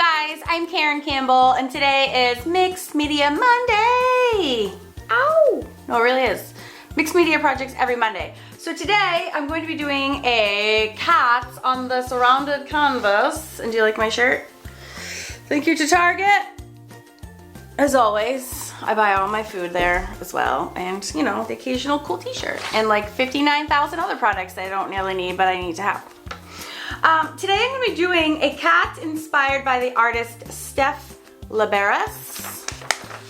guys, I'm Karen Campbell and today is Mixed Media Monday. Ow! No, it really is. Mixed Media projects every Monday. So today I'm going to be doing a cat on the surrounded canvas. And do you like my shirt? Thank you to Target. As always, I buy all my food there as well. And you know, the occasional cool t-shirt. And like 59,000 other products that I don't really need, but I need to have. Today I'm going to be doing a cat inspired by the artist Steph Liberis.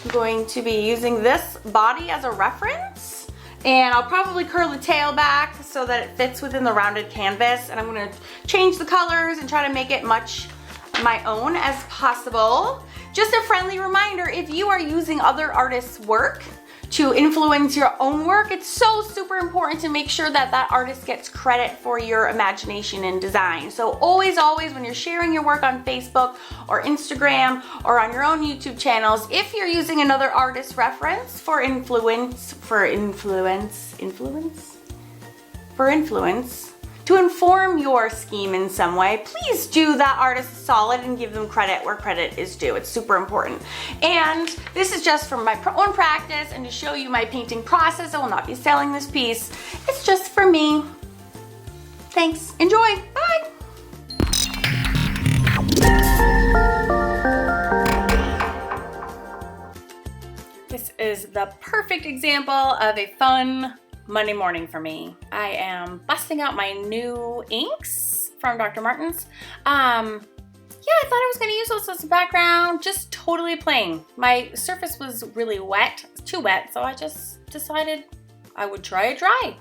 I'm going to be using this body as a reference, and I'll probably curl the tail back so that it fits within the rounded canvas, and I'm going to change the colors and try to make it much my own as possible. Just a friendly reminder, if you are using other artists' work to influence your own work, it's so super important to make sure that that artist gets credit for your imagination and design. So always, when you're sharing your work on Facebook or Instagram or on your own YouTube channels, if you're using another artist reference for influence, to inform your scheme in some way, please do that artist solid and give them credit where credit is due. It's super important. And this is just from my own practice and to show you my painting process. I will not be selling this piece. It's just for me. Thanks. Enjoy. Bye. This is the perfect example of a fun Monday morning for me. I am busting out my new inks from Dr. Martens. I thought I was going to use those as a background, just totally plain. My surface was really wet, too wet, so I just decided I would try it dry.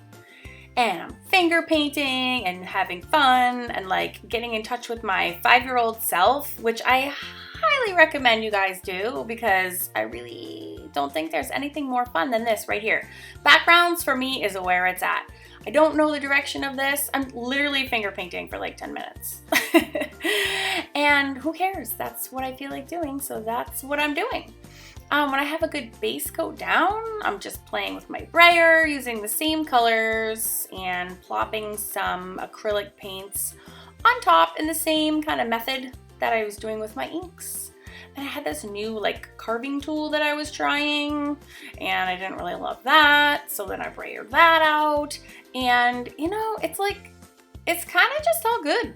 And I'm finger painting and having fun and like getting in touch with my 5-year-old self, which I highly recommend you guys do because I really don't think there's anything more fun than this right here. Backgrounds for me is where it's at. I don't know the direction of this. I'm literally finger painting for like 10 minutes. And who cares? That's what I feel like doing, so that's what I'm doing. When I have a good base coat down, I'm just playing with my brayer, using the same colors and plopping some acrylic paints on top in the same kind of method that I was doing with my inks. And I had this new like carving tool that I was trying and I didn't really love that. So then I brayered that out and you know, it's like, it's kind of just all good.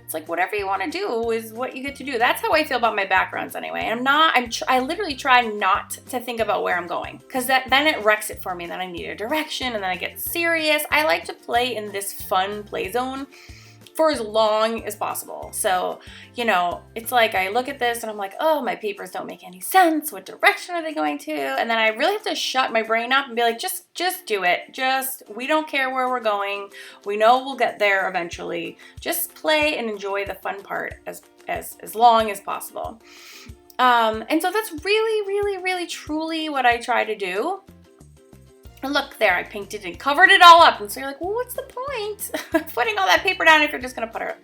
It's like whatever you want to do is what you get to do. That's how I feel about my backgrounds anyway. And I literally try not to think about where I'm going because then it wrecks it for me. Then I need a direction and then I get serious. I like to play in this fun play zone for as long as possible. So, you know, it's like I look at this and I'm like, oh, my papers don't make any sense. What direction are they going to? And then I really have to shut my brain up and be like, just do it. We don't care where we're going. We know we'll get there eventually. Just play and enjoy the fun part as long as possible. And so that's really, truly what I try to do. And look there, I painted and covered it all up. And so you're like, well, what's the point of putting all that paper down if you're just gonna put it,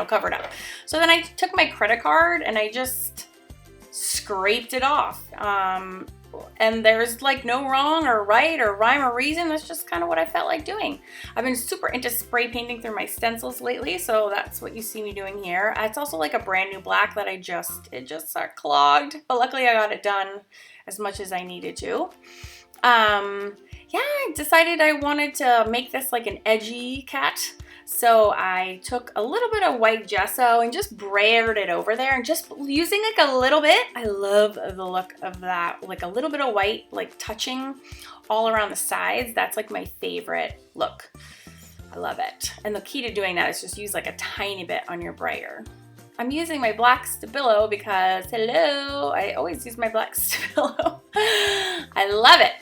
cover it up? So then I took my credit card and I just scraped it off. And there's like no wrong or right or rhyme or reason. That's just kind of what I felt like doing. I've been super into spray painting through my stencils lately, so that's what you see me doing here. It's also like a brand new black that it just got clogged, but luckily I got it done as much as I needed to. Yeah, I decided I wanted to make this like an edgy cat. So I took a little bit of white gesso and just brayered it over there and just using like a little bit. I love the look of that, like a little bit of white, like touching all around the sides. That's like my favorite look. I love it. And the key to doing that is just use like a tiny bit on your brayer. I'm using my black stabilo because, hello, I always use my black stabilo. I love it.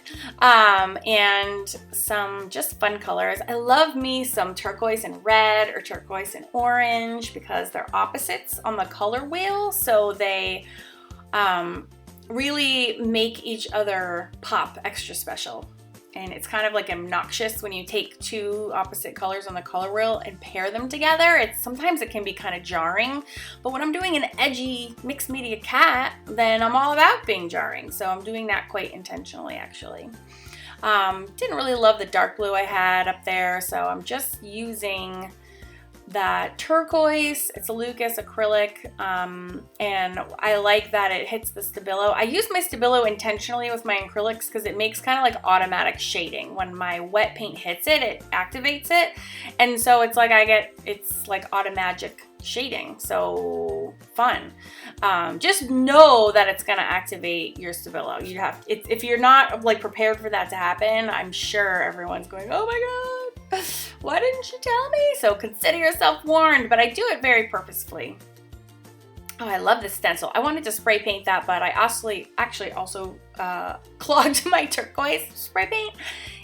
And some just fun colors. I love me some turquoise and red or turquoise and orange because they're opposites on the color wheel. So they really make each other pop extra special. And it's kind of like obnoxious when you take two opposite colors on the color wheel and pair them together. Sometimes it can be kind of jarring, but when I'm doing an edgy mixed media cat, then I'm all about being jarring. So I'm doing that quite intentionally, actually. Didn't really love the dark blue I had up there, so I'm just using that turquoise. It's a Lucas acrylic, and I like that it hits the stabilo. I use my stabilo intentionally with my acrylics because it makes kind of like automatic shading. When my wet paint hits it, it activates it, and so it's like it's like automatic shading. So fun. Just know that it's gonna activate your stabilo. If you're not like prepared for that to happen, I'm sure everyone's going, oh my god, why didn't you tell me? So consider yourself warned, but I do it very purposefully. Oh, I love this stencil. I wanted to spray paint that, but I actually also clogged my turquoise spray paint.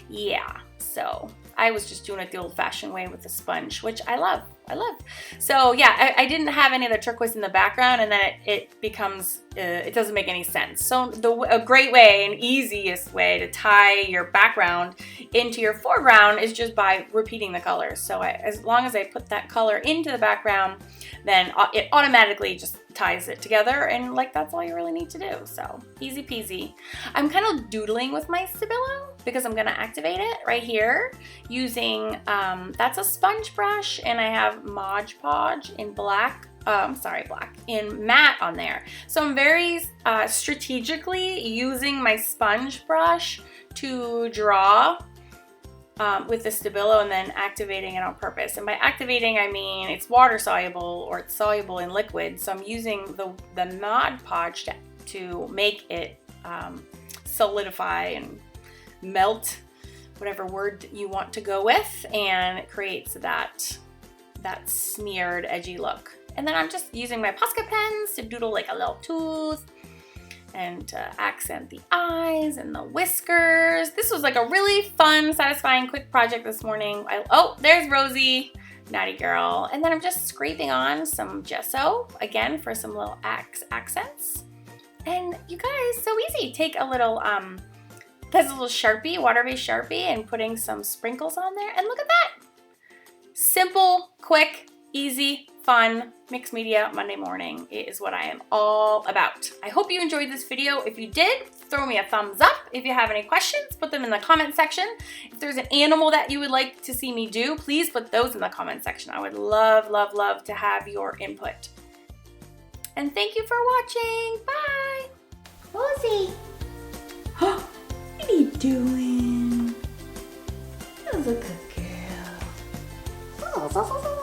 Yeah, so I was just doing it the old-fashioned way with the sponge, which I love. So yeah, I didn't have any of the turquoise in the background, and then it becomes, it doesn't make any sense. So a great way and easiest way to tie your background into your foreground is just by repeating the colors. So as long as I put that color into the background, then it automatically just ties it together, and like that's all you really need to do. So easy peasy. I'm kind of doodling with my stabilo because I'm gonna activate it right here using, that's a sponge brush, and I have Mod Podge in black, in matte on there. So I'm very strategically using my sponge brush to draw with the stabilo and then activating it on purpose. And by activating, I mean it's water soluble or it's soluble in liquid. So I'm using the Mod Podge to make it solidify and melt, whatever word you want to go with, and it creates that smeared, edgy look. And then I'm just using my Posca pens to doodle like a little tooth and to accent the eyes and the whiskers. This was like a really fun, satisfying, quick project this morning. Oh, there's Rosie, naughty girl. And then I'm just scraping on some gesso, again, for some little accents. And you guys, so easy. Take a little, that's a little Sharpie, water-based Sharpie, and putting some sprinkles on there. And look at that. Simple, quick, easy, fun, mixed media Monday morning. It is what I am all about. I hope you enjoyed this video. If you did, throw me a thumbs up. If you have any questions, put them in the comment section. If there's an animal that you would like to see me do, please put those in the comment section. I would love, love, love to have your input. And thank you for watching. Bye. Rosie. What are you doing? That was a good girl. Oh,